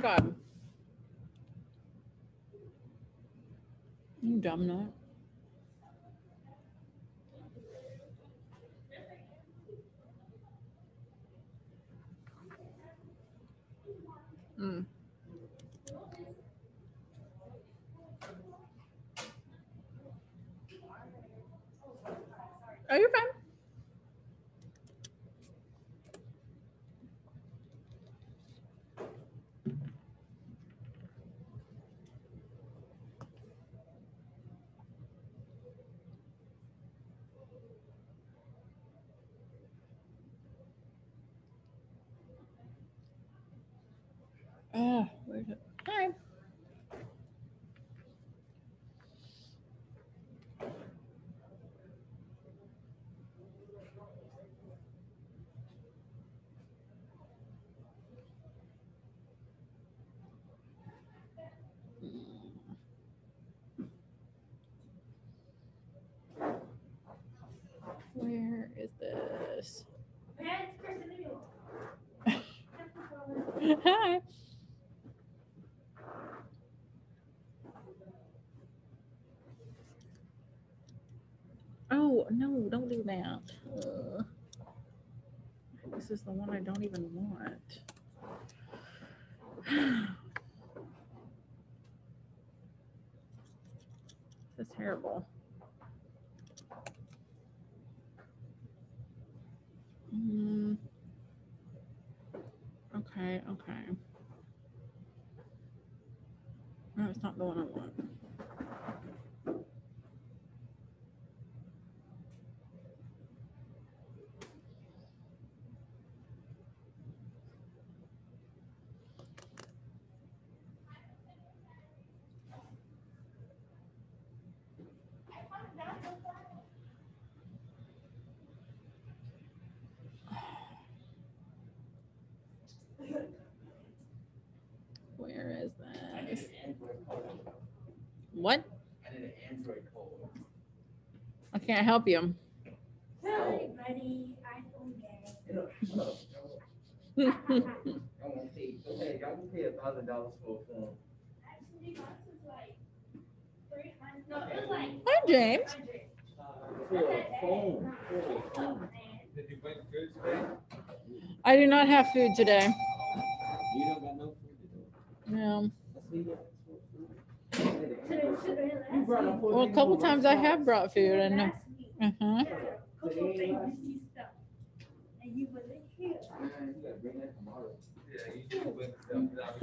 my God. You dumb nut. Mm. Oh, you're fine. Oh, where's it? Hi. Where is this? Hi. Oh, no, don't do that. This is the one I don't even want. This is terrible. Okay, okay. No, it's not the one I want. Where is this? What? I did an Android poll. I can't help you. Hey, buddy, iPhone gang. I won't pay. Okay, y'all can pay $1,000 for a phone. Actually, ours was like 300. No, it was like. Hi, James. 100. For a phone. Did you bring food today? I do not have food today. You don't got no food today. No. Let's leave it. Well, a couple times I have brought food and. Last week. Uh-huh. Couple of things you see stuff. And you wasn't here. Man, you gotta bring that tomorrow. Yeah, you can bring stuff.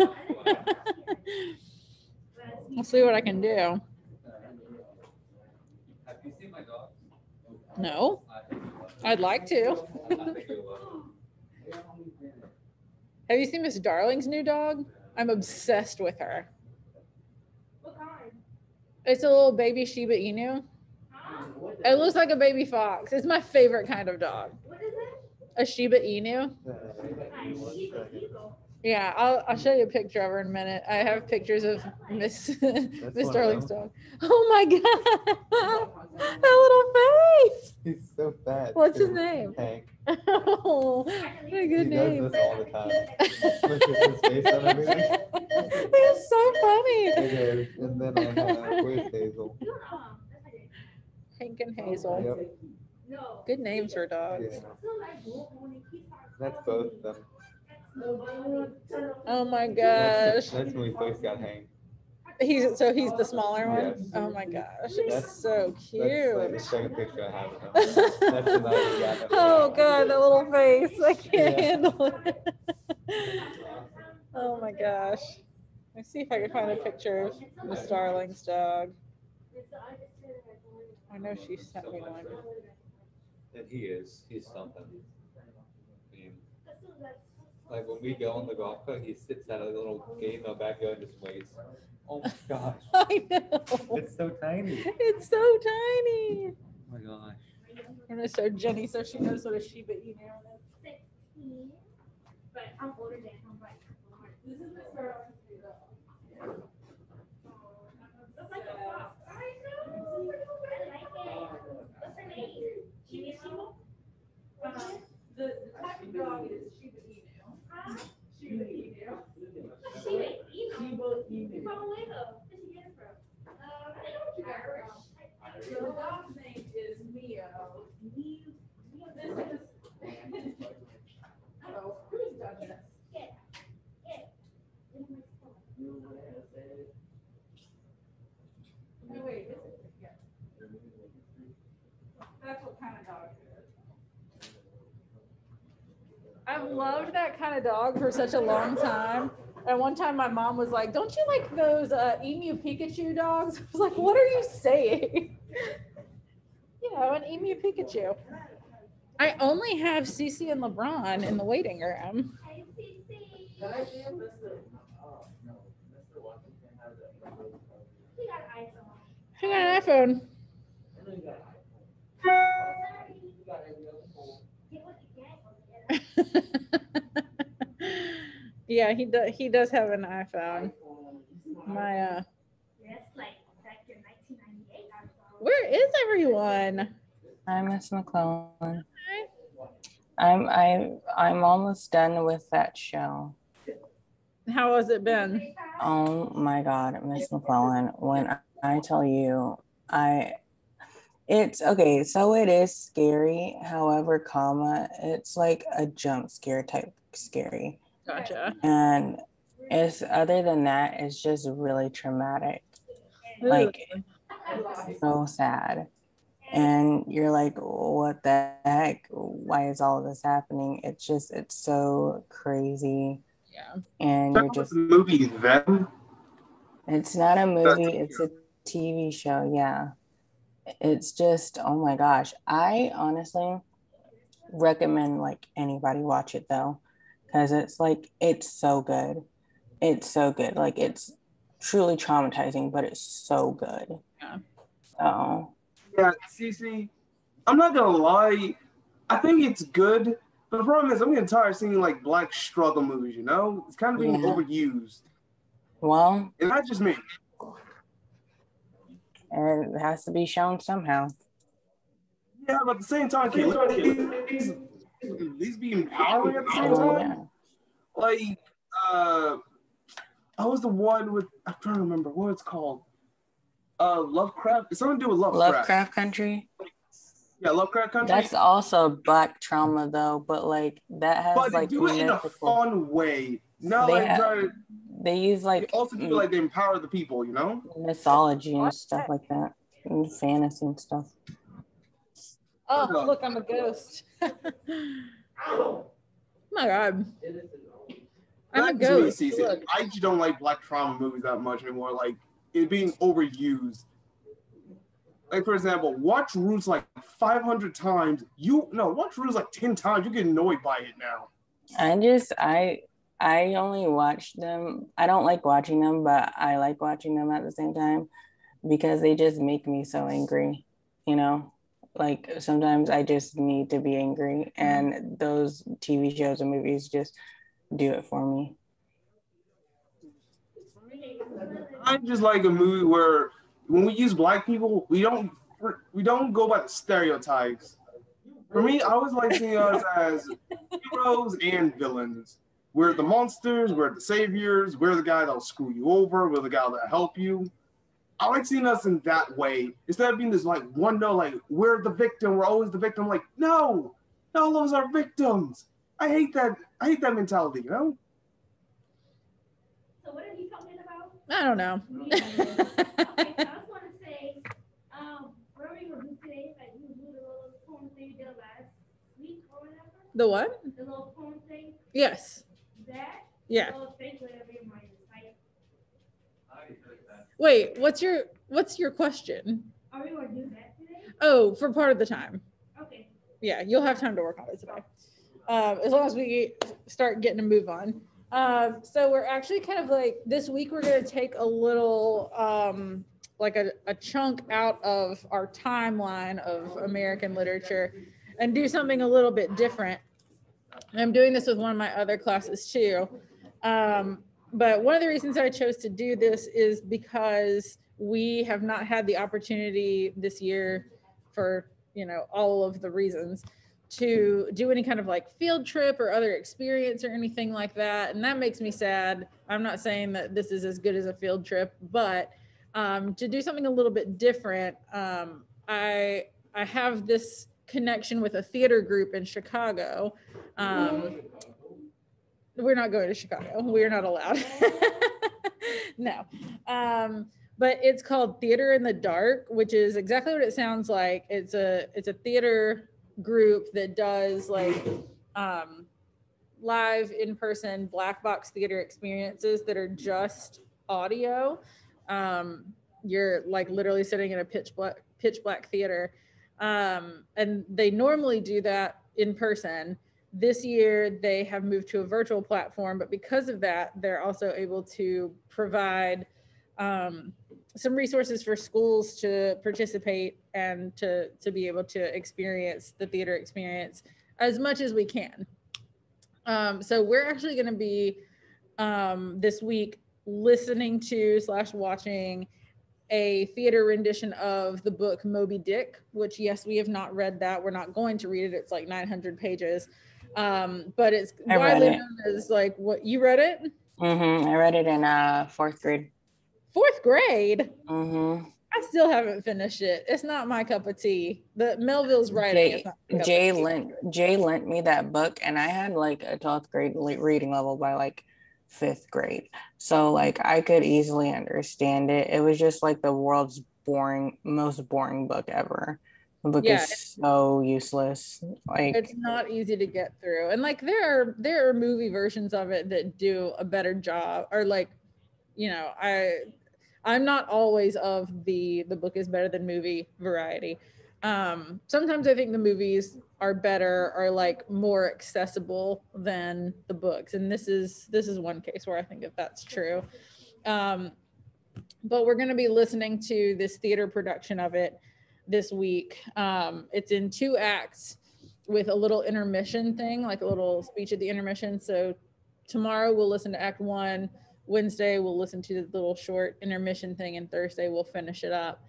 I'll see what I can do. Have you seen my dog? No, I think you will. I'd like to. I think you will. Have you seen Miss Darling's new dog? I'm obsessed with her. What kind? It's a little baby Shiba Inu. Huh? It looks like a baby fox. It's my favorite kind of dog. What is it? A Shiba Inu. Yeah, I'll show you a picture of her in a minute. I have pictures of Miss Miss Darling's dog. Oh my god, that little face! He's so fat. What's his too. name? Hank. Oh, what a good He name. does this all the time. Pushes his face on everything. It's so funny. It is. And then I have, where's Hazel? Hank and Hazel. Yep. No. Good names for dogs. Yeah. That's both of them. Oh my gosh. That's when we first got Hank. He's the smaller one. Yes. Oh my gosh, he's That's- so That's like the cute. second picture I have of him. That's the night we got him. Oh god, that little face. I can't Yeah. handle it. Oh my gosh. Let's see if I can find a picture of Miss Darling's dog. I know she sent me one. And he's something. I mean, like when we go on the golf cart, he sits at a little gate in the backyard and just waits. Oh my gosh. I know. It's so tiny. It's so tiny. Oh my gosh. I'm gonna show Jenny so she knows what a Shiba Inu is. 16. But I'm older than him, right? This is the first. Looks like a fox. I know. I like it. What's her name? Shiba Shiba? The type of dog is Shiba Inu. Huh? Shiba Inu. Shiba That's what kind of dog it is. I've loved that kind of dog for such a long time. And one time my mom was like, don't you like those emu Pikachu dogs? I was like, what are you saying? An emu Pikachu. I only have Cece and LeBron in the waiting room. Hey, CC. Can I see him, Mr. Oh, no, Mr. Washington has a. He got an iPhone. Who got an iPhone? I know you got an iPhone. Sorry. You got every other phone. Get what you get. Yeah, he does have an iPhone. My That's like back in 1998 iPhone. where is everyone? Hi, Miss McClellan. I'm almost done with that show. How has it been? Oh my God, Miss McClellan, when I tell you, it's okay, so it is scary, however, it's like a jump scare type scary. Gotcha. And it's other than that, it's just really traumatic. Ooh. Like so sad. And you're like, what the heck? Why is all of this happening? It's so crazy. Yeah. And Talk you're about just, the movie Them. it's not a movie, it's a TV show. Yeah. It's just, oh my gosh. I honestly recommend like anybody watch it though, because it's like, it's so good. It's so good. Like it's truly traumatizing, but it's so good. Yeah. So Yeah, Cece, I'm not gonna lie. I think it's good, but the problem is I'm getting tired of seeing like black struggle movies. You know, it's kind of being Yeah. overused, well, and that's just me. and it has to be shown somehow. Yeah, but at the same time, can at least be empowering at the same Oh, time. yeah. Like, I was the one with, I'm trying to remember what it's called. Lovecraft. It's something to do with Lovecraft. Lovecraft Country. Yeah, Lovecraft Country. That's also black trauma though, but like that has but they like do it in a mythical. fun way. Not They like have- try to. They use They like also do like they empower the people. You know. mythology and stuff like that, and fantasy and stuff. Oh, look, I'm a ghost. Oh my God. I'm a That's ghost. me, Cece. Look. I just don't like black trauma movies that much anymore. Like it being overused. Like for example, watch Roots like 500 times. Watch Roots like 10 times. You get annoyed by it now. I only watch them. I don't like watching them, but I like watching them at the same time because they just make me so angry, you know? Like sometimes I just need to be angry, and those TV shows and movies just do it for me. I just like a movie where when we use black people, we don't go by the stereotypes. For me, I always like seeing us as heroes and villains. We're the monsters, we're the saviors, we're the guy that'll screw you over, we're the guy that'll help you. I like seeing us in that way instead of being this like one note, like we're the victim, we're always the victim. Like no, all of us are victims. I hate that mentality, you know. So what are you talking about? I don't know. Okay, so I just want to say, what are you going to do today? Like you do the little poem thing you did last week or whatever? The what? The little poem thing? Yes. That? Yeah. Oh, thank you, every morning. Like, Wait, what's your question? are we going to do that today? Oh, for part of the time. Okay. Yeah, you'll have time to work on it today. As long as we start getting a move on. So we're actually kind of like this week we're going to take a little like a chunk out of our timeline of American literature and do something a little bit different. I'm doing this with one of my other classes too. But one of the reasons I chose to do this is because we have not had the opportunity this year for, all of the reasons to do any kind of like field trip or other experience or anything like that. And that makes me sad. I'm not saying that this is as good as a field trip, but to do something a little bit different, I have this connection with a theater group in Chicago. We're not going to Chicago. We're not allowed. No. but it's called Theater in the Dark, which is exactly what it sounds like. It's a theater group that does like live in-person black box theater experiences that are just audio. You're like literally sitting in a pitch black theater, and they normally do that in person. This year they have moved to a virtual platform, but because of that, they're also able to provide some resources for schools to participate and to be able to experience the theater experience as much as we can. So we're actually going to be this week listening to / watching a theater rendition of the book Moby Dick, which, yes, we have not read that. We're not going to read it. It's like 900 pages. But it's widely known as like, what, you read it? I read it in 4th grade. 4th grade? I still haven't finished it. It's not my cup of tea. The Melville's writing. Jay lent me that book, and I had like a 12th grade reading level by like 5th grade. So like I could easily understand it. It was just like the world's most boring book ever. The book is so useless. Like it's not easy to get through. And like there are movie versions of it that do a better job, or like, you know, I'm not always of the book is better than movie variety. Sometimes I think the movies are better, or like more accessible than the books. And this is one case where I think that that's true. But we're going to be listening to this theater production of it this week. It's in 2 acts with a little intermission thing, like a little speech at the intermission. So tomorrow we'll listen to Act 1. Wednesday we'll listen to the little short intermission thing, and Thursday we'll finish it up.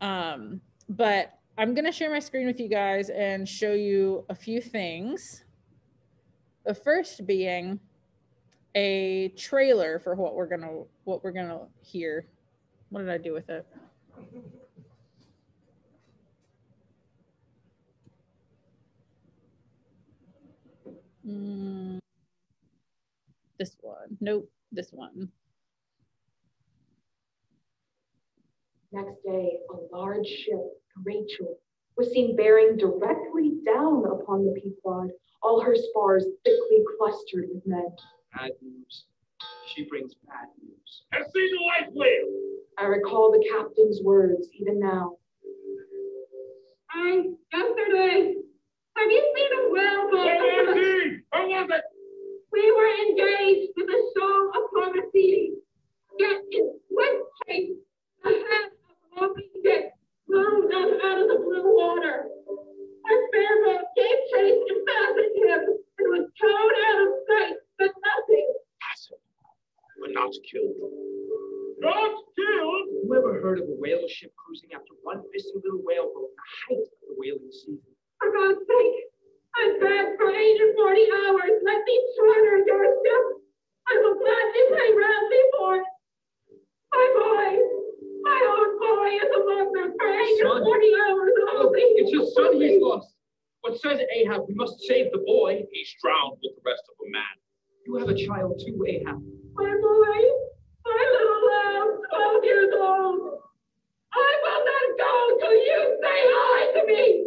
But I'm gonna share my screen with you guys and show you a few things. The first being a trailer for what we're gonna hear. What did I do with it? This one. Nope, this one. Next day, a large ship, Rachel, was seen bearing directly down upon the Pequod, all her spars thickly clustered with men. Bad news. She brings bad news. I've seen the white whale. I recall the captain's words even now. Yesterday, have you seen a whale boat? Where was he? Where was it? We were engaged in a show upon the sea. Yet in swift chase, the head of Moby Dick loomed up out of the blue water. Our spearboat gave chase and fastened him, and was towed out of sight, but nothing. Passive, but not killed. Not killed? Who ever heard of a whale ship cruising after one missing little whale boat in the height of the whaling season? For God's sake, I've begged for 8 and 40 hours. Let me charter your ship. I will gladly pay roundly for it. My own boy is among them for 8 and 40 hours only. It's your son he's lost. What says Ahab? We must save the boy. He's drowned with the rest of a man. You have a child too, Ahab. My boy, my little lamb, 12 years old. I will not go till you say hi to me.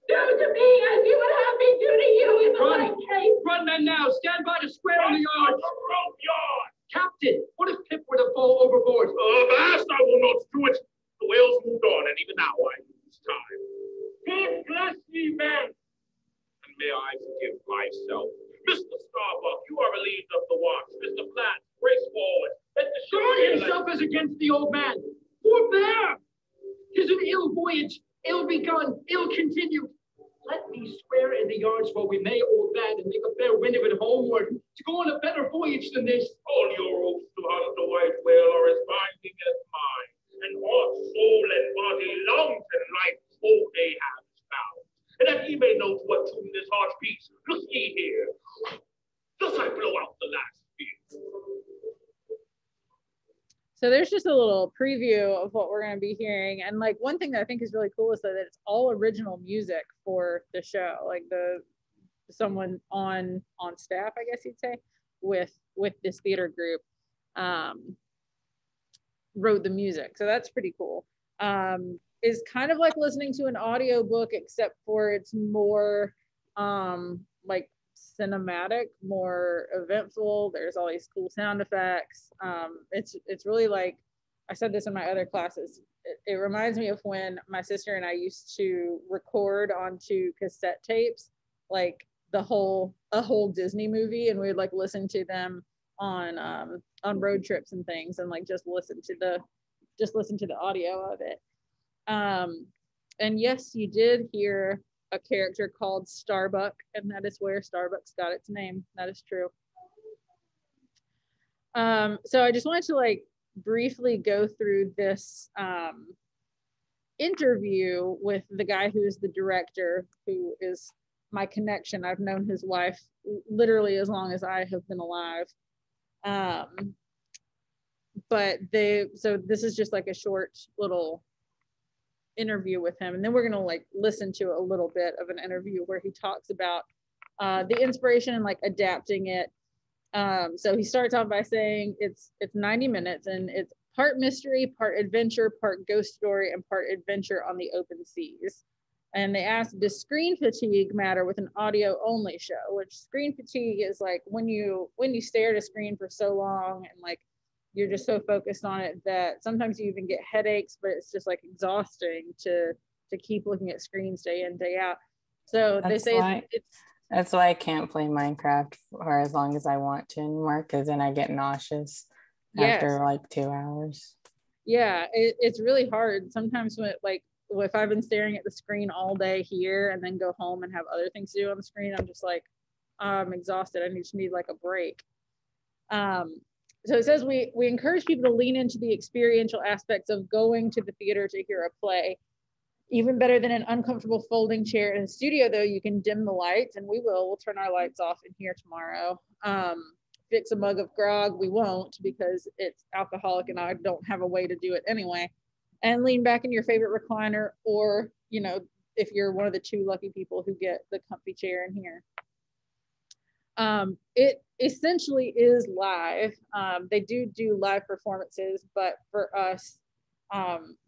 Do to me as you would have me do to you in the right case. Run, men, now. Stand by the square on the yard. Rope yard. Captain, what if Pip were to fall overboard? Avast, I will not do it. The whale's moved on, and even now I lose time. God bless me, man. And may I forgive myself. Mr. Starbuck, you are relieved of the watch. Mr. Flat, brace forward. Let the ship God himself is against the old man. Forbear! 'Tis an ill voyage, ill begun, ill continued. Let me swear in the yards where we may, old man, and make a fair wind of it homeward, to go on a better voyage than this. All your hopes to hunt the white whale are as binding as mine, and heart, soul, and body longs in life, old Ahab is found. And that ye may know to what tune this heart beats, look ye here. Thus I blow out the last beat. So there's just a little preview of what we're going to be hearing. And like one thing that I think is really cool is that it's all original music for the show. Like someone on staff, I guess you'd say, with this theater group. wrote the music. So that's pretty cool. Is kind of like listening to an audio book, except for it's more like cinematic, more eventful. There's all these cool sound effects. It's really like, I said this in my other classes, it reminds me of when my sister and I used to record onto cassette tapes, like a whole Disney movie, and we'd like listen to them on road trips and things, and like just listen to the audio of it. And yes, you did hear a character called Starbuck, and that is where Starbucks got its name. That is true. So I just wanted to like briefly go through this interview with the guy who is the director, who is my connection. I've known his wife literally as long as I have been alive. So this is just like a short little interview with him, and then we're gonna like listen to a little bit of an interview where he talks about the inspiration and like adapting it. So he starts off by saying it's 90 minutes and it's part mystery, part adventure, part ghost story, and part adventure on the open seas. And they asked, does screen fatigue matter with an audio only show? Which screen fatigue is like when you stare at a screen for so long and like you're just so focused on it that sometimes you even get headaches, but it's just like exhausting to keep looking at screens day in, day out. So That's they say why, that's why I can't play Minecraft for as long as I want to anymore, because then I get nauseous after like 2 hours. Yeah, it's really hard. Sometimes when like if I've been staring at the screen all day here and then go home and have other things to do on the screen, I'm just like, I'm exhausted. I just need like a break. So it says we encourage people to lean into the experiential aspects of going to the theater to hear a play. Even better than an uncomfortable folding chair in a studio, though, you can dim the lights, and we'll turn our lights off in here tomorrow. Fix a mug of grog, we won't, because it's alcoholic and I don't have a way to do it anyway. And lean back in your favorite recliner, or, you know, if you're one of the 2 lucky people who get the comfy chair in here. It essentially is live. They do live performances, but for us,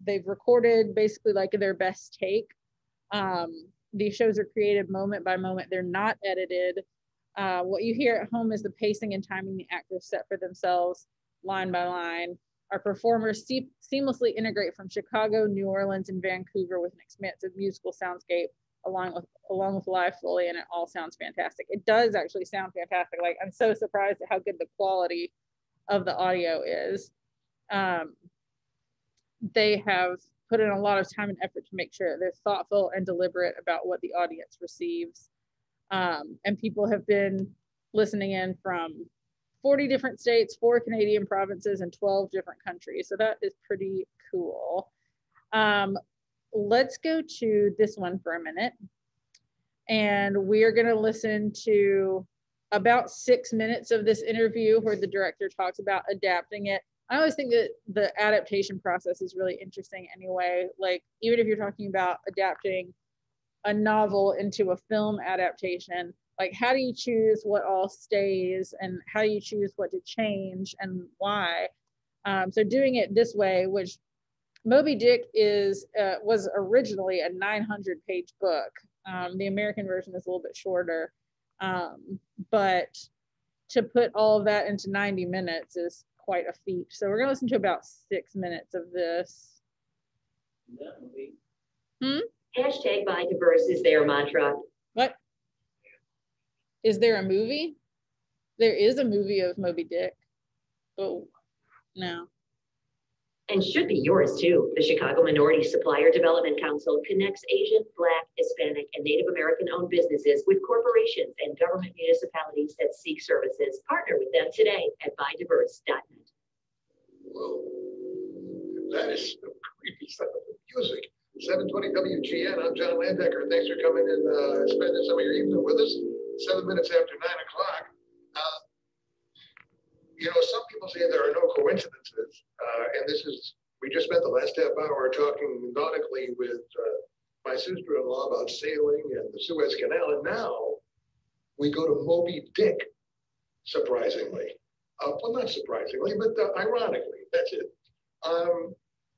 they've recorded basically like their best take. These shows are created moment by moment. They're not edited. What you hear at home is the pacing and timing the actors set for themselves line by line. Our performers seamlessly integrate from Chicago, New Orleans, and Vancouver with an expansive musical soundscape along with live Foley, and it all sounds fantastic. It does actually sound fantastic. Like, I'm so surprised at how good the quality of the audio is. They have put in a lot of time and effort to make sure they're thoughtful and deliberate about what the audience receives. And people have been listening in from 40 different states, 4 Canadian provinces, and 12 different countries. So that is pretty cool. Let's go to this one for a minute. And we are going to listen to about 6 minutes of this interview where the director talks about adapting it. I always think that the adaptation process is really interesting anyway. Like, even if you're talking about adapting a novel into a film adaptation, like, how do you choose what all stays and how do you choose what to change and why? So doing it this way, which Moby Dick was originally a 900-page book. The American version is a little bit shorter, but to put all of that into 90 minutes is quite a feat. So we're going to listen to about 6 minutes of this. Hashtag Buy Diverse is their mantra. What? Is there a movie? There is a movie of Moby Dick. Oh, no. And should be yours too. The Chicago Minority Supplier Development Council connects Asian, Black, Hispanic, and Native American-owned businesses with corporations and government municipalities that seek services. Partner with them today at buydiverse.net. Whoa, that is some creepy stuff of music. 720 WGN, I'm John Landecker. Thanks for coming and spending some of your evening with us. 7 minutes after 9 o'clock. You know, some people say there are no coincidences, and we just spent the last half hour talking nautically with my sister-in-law about sailing and the Suez Canal, and now we go to Moby Dick, surprisingly. Well, not surprisingly, but ironically, that's it.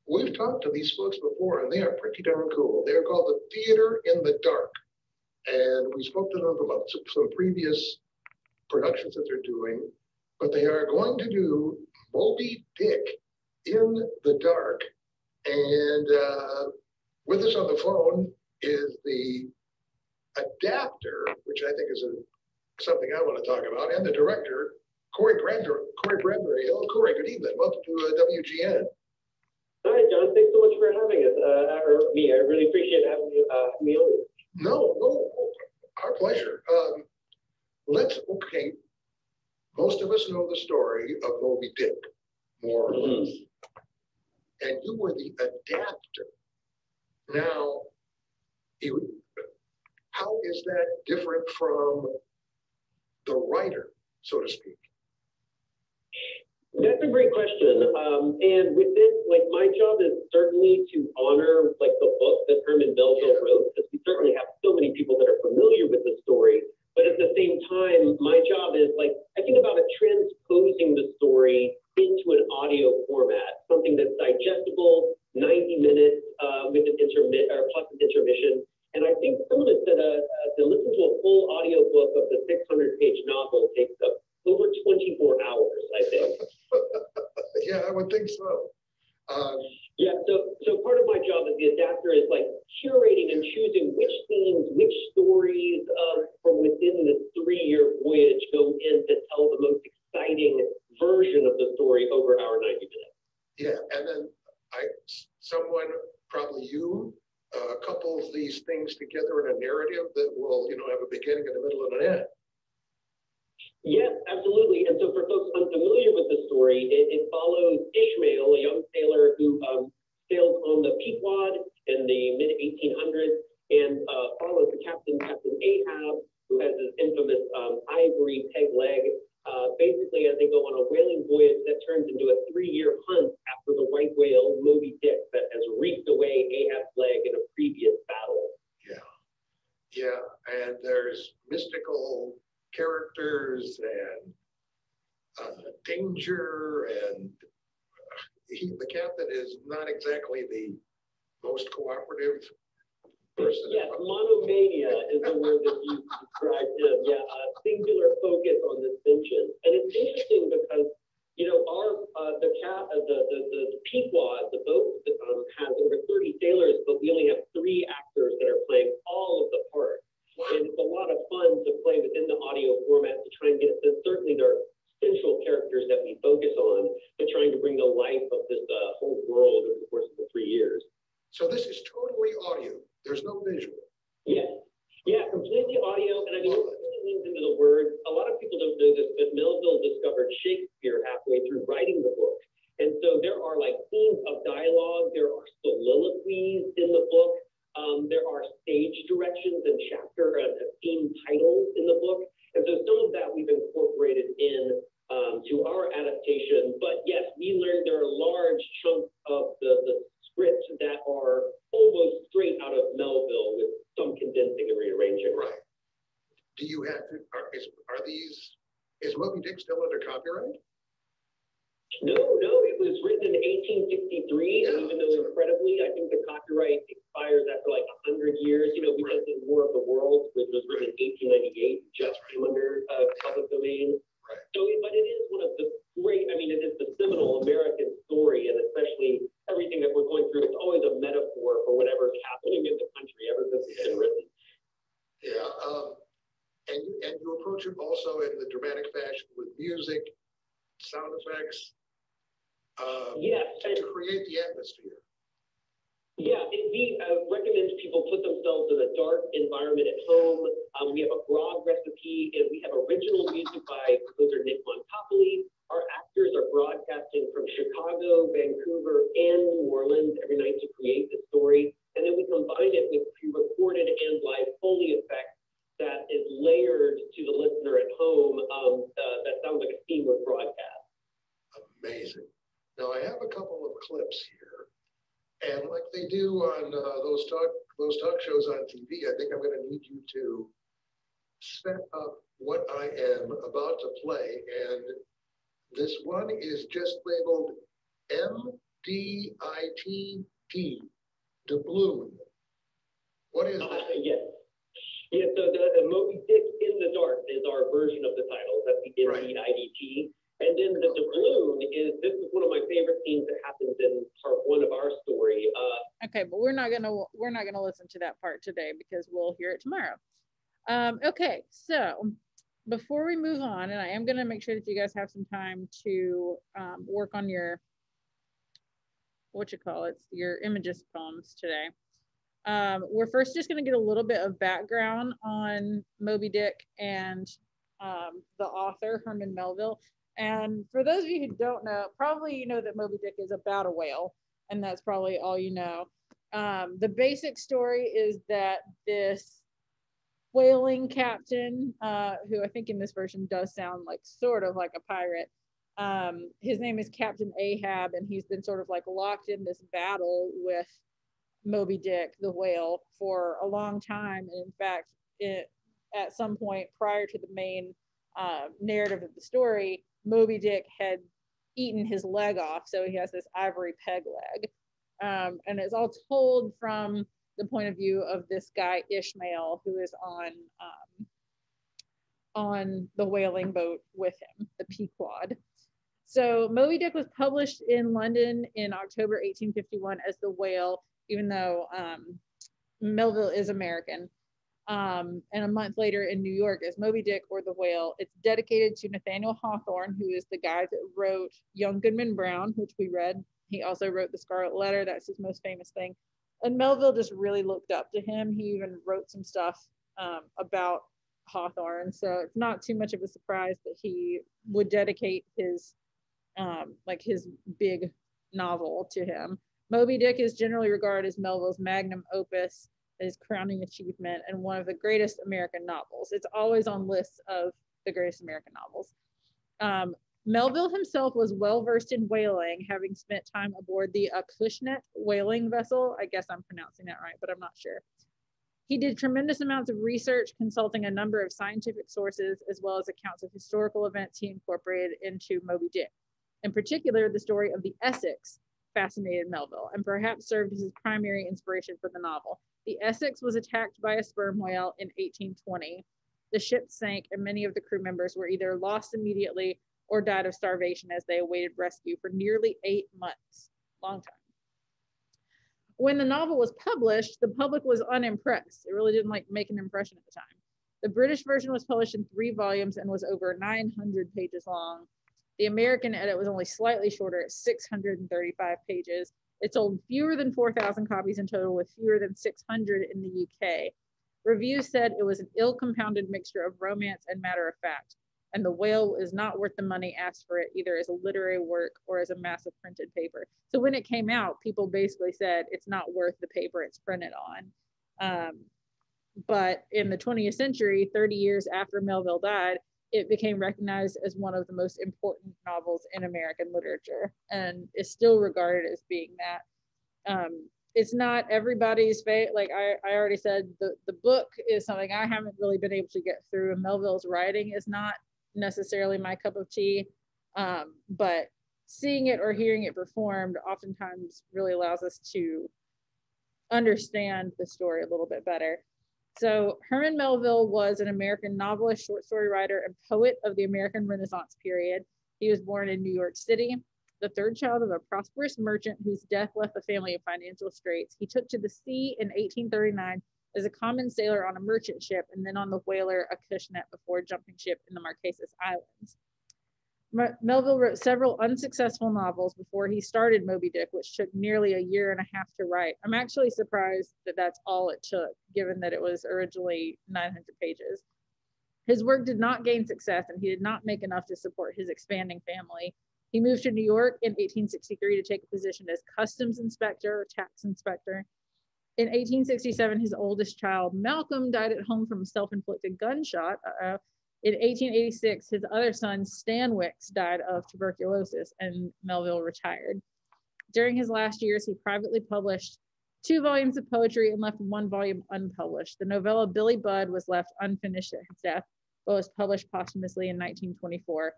We've talked to these folks before, and they are pretty darn cool. They're called the Theater in the Dark. And we spoke to them about some previous productions that they're doing, but they are going to do Moby Dick in the Dark. And with us on the phone is the adapter, which I think is something I want to talk about, and the director, Corey Bradbury. Hello, Corey. Good evening. Welcome to WGN. Hi, John. Thanks so much for having us, or me. I really appreciate having you, me on. No, our pleasure. Okay. Most of us know the story of Moby Dick, more or less. And you were the adapter. Now, how is that different from the writer, so to speak? That's a great question. And with this, like, my job is certainly to honor, like, the book that Herman Melville wrote, because we certainly have so many people that are familiar with the story. But at the same time, my job is, like, I think about it transposing the story into an audio format, something that's digestible, 90 minutes with an plus an intermission. And I think someone has said to listen to a full audio book of the 600-page novel takes up over 24 hours, I think. Yeah, I would think so. Yeah, so part of my job as the adapter is like curating and choosing which scenes, which stories from within the 3-year voyage go in to tell the most exciting version of the story over our 90 minutes. Yeah, and then someone, probably you, couples these things together in a narrative that will, have a beginning and a middle and an end. Yes, absolutely. And so for folks unfamiliar with the story, it follows Ishmael, a young sailor who sails on the Pequod in the mid-1800s and follows the Captain Ahab, who has this infamous ivory peg leg. Basically, as they go on a whaling voyage that turns into a 3-year hunt after the white whale, Moby Dick, that has reaped away Ahab's leg in a previous battle. Yeah, and there's mystical characters and danger, and the captain is not exactly the most cooperative person. Yes, monomania is the word that you described him. Yeah, singular focus on this tension. And it's interesting because, the Pequod, the boat has over 30 sailors, but we only have 3 actors that are playing all of the parts. And it's a lot of fun to play within the audio format to try and get it. Certainly there are central characters that we focus on, but trying to bring the life of this whole world over the course of the 3 years. So this is totally audio. There's no visual. Yes. Yeah, completely audio. And I mean, it really leans into the word. A lot of people don't know this, but Melville discovered Shakespeare halfway through writing the book. And so there are like scenes of dialogue. There are soliloquies in the book. There are stage directions and chapter and theme titles in the book. And so some of that we've incorporated in to our adaptation. But yes, we learned there are large chunks of the script that are almost straight out of Melville with some condensing and rearranging. Right. Do you have to, is Moby Dick still under copyright? No, it was written in 1863, and even though incredibly, I think the copyright expires after like 100 years, because of War of the Worlds, which was written in 1898, just came under public domain. Right. So, but it is one of the great, it is the seminal American story, and especially everything that we're going through, it's always a metaphor for whatever's happening in the country ever since it's been written. Yeah, and you approach it also in the dramatic fashion with music, sound effects, yes, to create the atmosphere. Yeah, we recommend people put themselves in a dark environment at home. We have a grog recipe, and we have original music by composer Nick Montopoli. Our actors are broadcasting from Chicago, Vancouver, and New Orleans every night to create the story. And then we combine it with pre-recorded and live Foley effects that is layered to the listener at home that sounds like a seamless broadcast. Amazing. Now, I have a couple of clips here. And like they do on those talk shows on TV, I think I'm going to need you to set up what I am about to play. And this one is just labeled MD D-I-T-T, doubloon. What is that? Yes. Yeah, so the Moby Dick in the Dark is our version of the title. That's the M-E-I-D-T. And then the doubloon this is one of my favorite scenes that happens in part one of our story. Okay, but we're not gonna listen to that part today because we'll hear it tomorrow. Okay, so before we move on, and I am gonna make sure that you guys have some time to work on your your images poems today. We're first just gonna get a little bit of background on Moby Dick and the author, Herman Melville. And for those of you who don't know, probably you know that Moby Dick is about a whale, and that's probably all you know. The basic story is that this whaling captain, who I think in this version does sound like sort of like a pirate, his name is Captain Ahab, and he's been sort of like locked in this battle with Moby Dick, the whale, for a long time. And in fact, at some point prior to the main narrative of the story, Moby Dick had eaten his leg off, so he has this ivory peg leg. And it's all told from the point of view of this guy Ishmael, who is on the whaling boat with him, the Pequod. So Moby Dick was published in London in October 1851 as The Whale, even though Melville is American. And a month later in New York as Moby Dick or The Whale. It's dedicated to Nathaniel Hawthorne, who is the guy that wrote Young Goodman Brown, which we read. He also wrote The Scarlet Letter. That's his most famous thing. And Melville just really looked up to him. He even wrote some stuff about Hawthorne. So it's not too much of a surprise that he would dedicate his his big novel to him. Moby Dick is generally regarded as Melville's magnum opus, his crowning achievement, and one of the greatest American novels. It's always on lists of the greatest American novels. Melville himself was well versed in whaling, having spent time aboard the Acushnet whaling vessel. I guess I'm pronouncing that right, but I'm not sure. He did tremendous amounts of research, consulting a number of scientific sources, as well as accounts of historical events he incorporated into Moby Dick. In particular, the story of the Essex fascinated Melville and perhaps served as his primary inspiration for the novel. The Essex was attacked by a sperm whale in 1820. The ship sank, and many of the crew members were either lost immediately or died of starvation as they awaited rescue for nearly 8 months. Long time. When the novel was published, the public was unimpressed. It really didn't make an impression at the time. The British version was published in 3 volumes and was over 900 pages long. The American edit was only slightly shorter at 635 pages. It sold fewer than 4,000 copies in total, with fewer than 600 in the UK. Reviews said it was an ill-compounded mixture of romance and matter of fact, and The Whale is not worth the money asked for it, either as a literary work or as a mass of printed paper. So when it came out, people basically said it's not worth the paper it's printed on. But in the 20th century, 30 years after Melville died, it became recognized as one of the most important novels in American literature and is still regarded as being that. It's not everybody's favorite. Like I already said, the book is something I haven't really been able to get through, and Melville's writing is not necessarily my cup of tea. But seeing it or hearing it performed oftentimes really allows us to understand the story a little bit better. So Herman Melville was an American novelist, short story writer, and poet of the American Renaissance period. He was born in New York City, the third child of a prosperous merchant whose death left the family in financial straits. He took to the sea in 1839 as a common sailor on a merchant ship and then on the whaler Acushnet before jumping ship in the Marquesas Islands. Melville wrote several unsuccessful novels before he started Moby Dick, which took nearly a year and a half to write. I'm actually surprised that that's all it took, given that it was originally 900 pages. His work did not gain success, and he did not make enough to support his expanding family. He moved to New York in 1863 to take a position as customs inspector or tax inspector. In 1867, his oldest child, Malcolm, died at home from a self-inflicted gunshot. In 1886, his other son, Stanwix, died of tuberculosis, and Melville retired. During his last years, he privately published 2 volumes of poetry and left 1 volume unpublished. The novella Billy Budd was left unfinished at his death, but was published posthumously in 1924.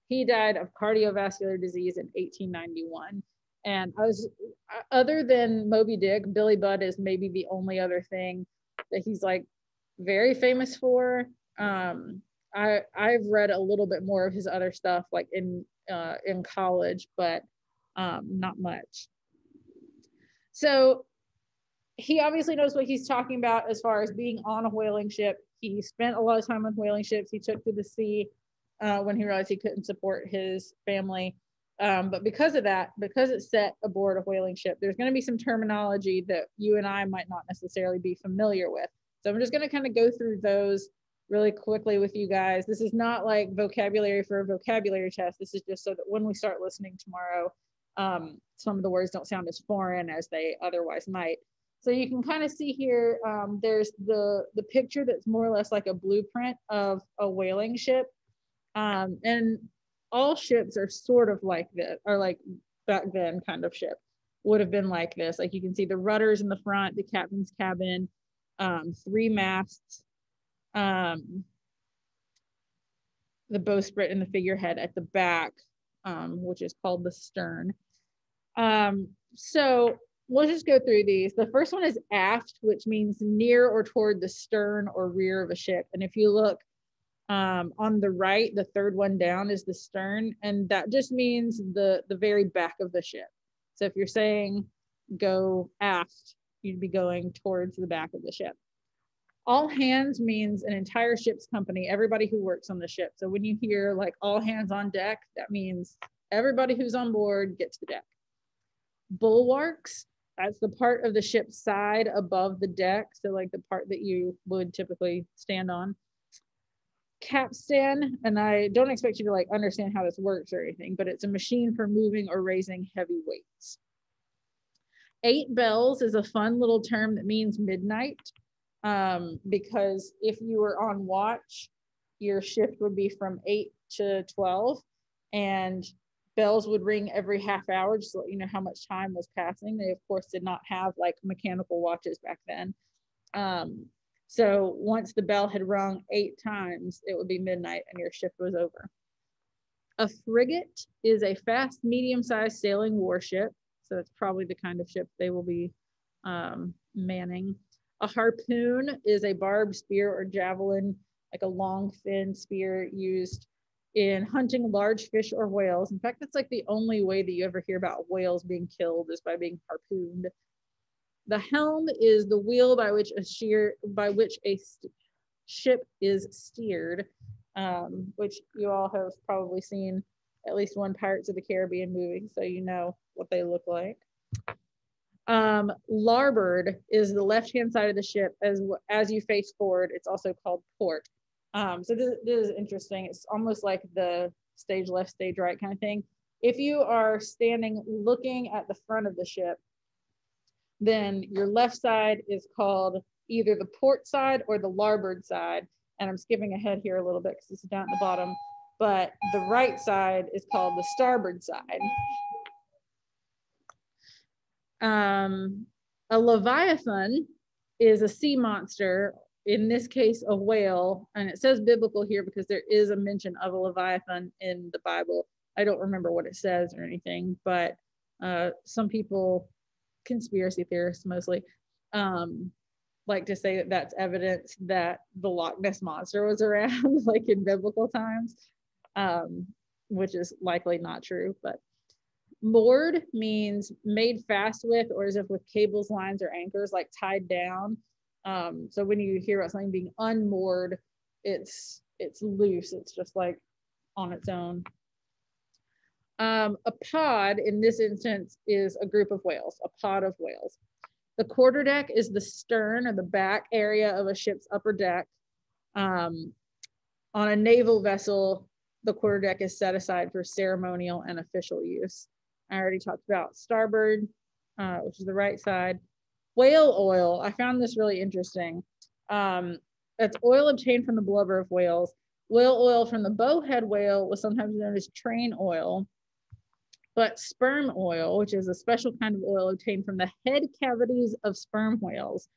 He died of cardiovascular disease in 1891. And I was, other than Moby Dick, Billy Budd is maybe the only other thing that he's like very famous for. I've read a little bit more of his other stuff like in college, but not much. So he obviously knows what he's talking about as far as being on a whaling ship. He spent a lot of time on whaling ships. He took to the sea when he realized he couldn't support his family. But because of that, because it's set aboard a whaling ship, there's going to be some terminology that you and I might not necessarily be familiar with. So I'm just going to kind of go through those really quickly with you guys. This is not like vocabulary for a vocabulary test. This is just so that when we start listening tomorrow, some of the words don't sound as foreign as they otherwise might. So you can kind of see here, there's the picture that's more or less like a blueprint of a whaling ship. And all ships are sort of like this, or like back then kind of ship would have been like this. Like you can see the rudders in the front, the captain's cabin, 3 masts, the bowsprit and the figurehead at the back, which is called the stern. So we'll just go through these. The first one is aft, which means near or toward the stern or rear of a ship. And if you look on the right, the third one down is the stern, and that just means the very back of the ship. So if you're saying go aft, you'd be going towards the back of the ship. All hands means an entire ship's company, everybody who works on the ship. So when you hear like all hands on deck, that means everybody who's on board gets the deck. Bulwarks, that's the part of the ship's side above the deck. So like the part that you would typically stand on. Capstan, and I don't expect you to like understand how this works or anything, but it's a machine for moving or raising heavy weights. 8 bells is a fun little term that means midnight, because if you were on watch, your shift would be from 8 to 12, and bells would ring every half hour just to let you know how much time was passing. They of course did not have like mechanical watches back then. So once the bell had rung 8 times, it would be midnight and your shift was over. A frigate is a fast, medium-sized sailing warship. So it's probably the kind of ship they will be manning. A harpoon is a barbed spear or javelin, like a long, thin spear used in hunting large fish or whales. In fact, that's like the only way that you ever hear about whales being killed is by being harpooned. The helm is the wheel by which a ship is steered, which you all have probably seen at least one Pirates of the Caribbean movie, so you know what they look like. Larboard is the left-hand side of the ship. As you face forward, it's also called port. So this is interesting. It's almost like the stage left, stage right kind of thing. If you are standing looking at the front of the ship, then your left side is called either the port side or the larboard side. And I'm skipping ahead here a little bit because it's down at the bottom, but the right side is called the starboard side. A leviathan is a sea monster, in this case a whale, and it says biblical here because there is a mention of a leviathan in the Bible. I don't remember what it says or anything, but some people, conspiracy theorists mostly, like to say that that's evidence that the Loch Ness monster was around like in biblical times, which is likely not true. But moored means made fast with, or as if with cables, lines, or anchors, like tied down. So when you hear about something being unmoored, it's loose. It's just like on its own. A pod in this instance is a group of whales, a pod of whales. The quarterdeck is the stern or the back area of a ship's upper deck. On a naval vessel, the quarterdeck is set aside for ceremonial and official use. I already talked about starboard, which is the right side. Whale oil, I found this really interesting. That's oil obtained from the blubber of whales. Whale oil from the bowhead whale was sometimes known as train oil. But sperm oil, which is a special kind of oil obtained from the head cavities of sperm whales,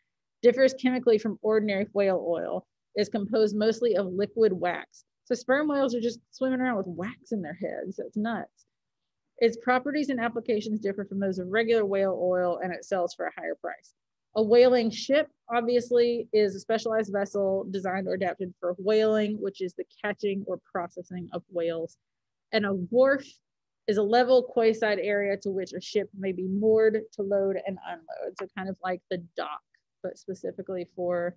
differs chemically from ordinary whale oil, is composed mostly of liquid wax. So sperm whales are just swimming around with wax in their heads. That's nuts. Its properties and applications differ from those of regular whale oil, and it sells for a higher price. A whaling ship, obviously, is a specialized vessel designed or adapted for whaling, which is the catching or processing of whales. And a wharf is a level quayside area to which a ship may be moored to load and unload. So kind of like the dock, but specifically for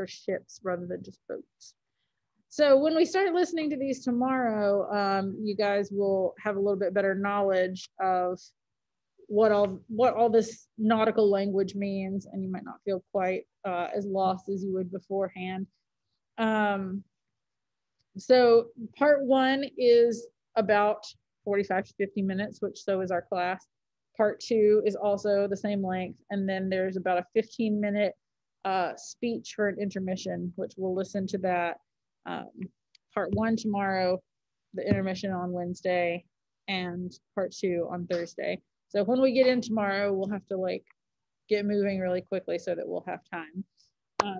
ships rather than just boats. So when we start listening to these tomorrow, you guys will have a little bit better knowledge of what all this nautical language means, and you might not feel quite as lost as you would beforehand. So part 1 is about 45 to 50 minutes, which so is our class. Part 2 is also the same length, and then there's about a 15-minute speech for an intermission, which we'll listen to that. Part 1 tomorrow, the intermission on Wednesday, and part 2 on Thursday. So when we get in tomorrow, we'll have to like get moving really quickly so that we'll have time.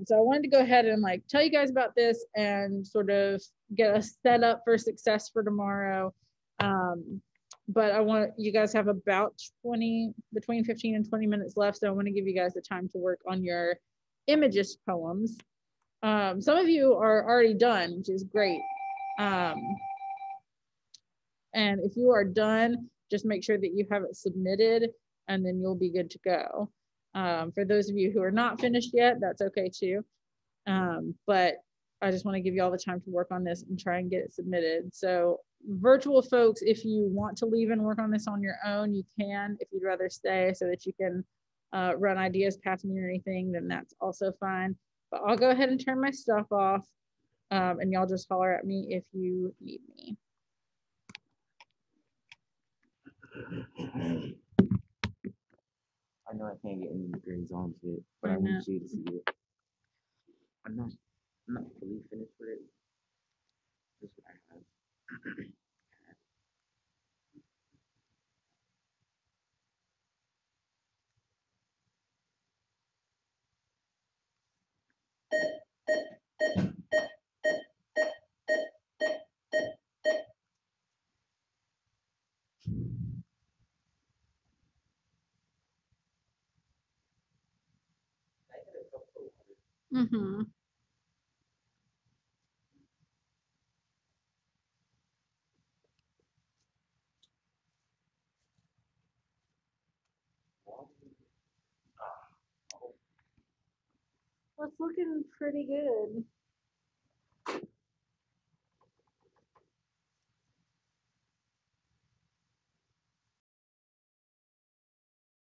So I wanted to go ahead and like tell you guys about this and sort of get us set up for success for tomorrow. But I want you guys have about between 15 and 20 minutes left. So I want to give you guys the time to work on your Imagist poems. Some of you are already done, which is great. And if you are done, just make sure that you have it submitted, and then you'll be good to go. For those of you who are not finished yet, that's okay too. But I just want to give you all the time to work on this and try and get it submitted. So virtual folks, if you want to leave and work on this on your own, you can. If you'd rather stay so that you can run ideas past me or anything, then that's also fine. But I'll go ahead and turn my stuff off, and y'all just holler at me if you need me. I know I can't get any grades onto it, but I want you to see it. I'm not fully finished with it. This is what I have. Mm-hmm. That's looking pretty good.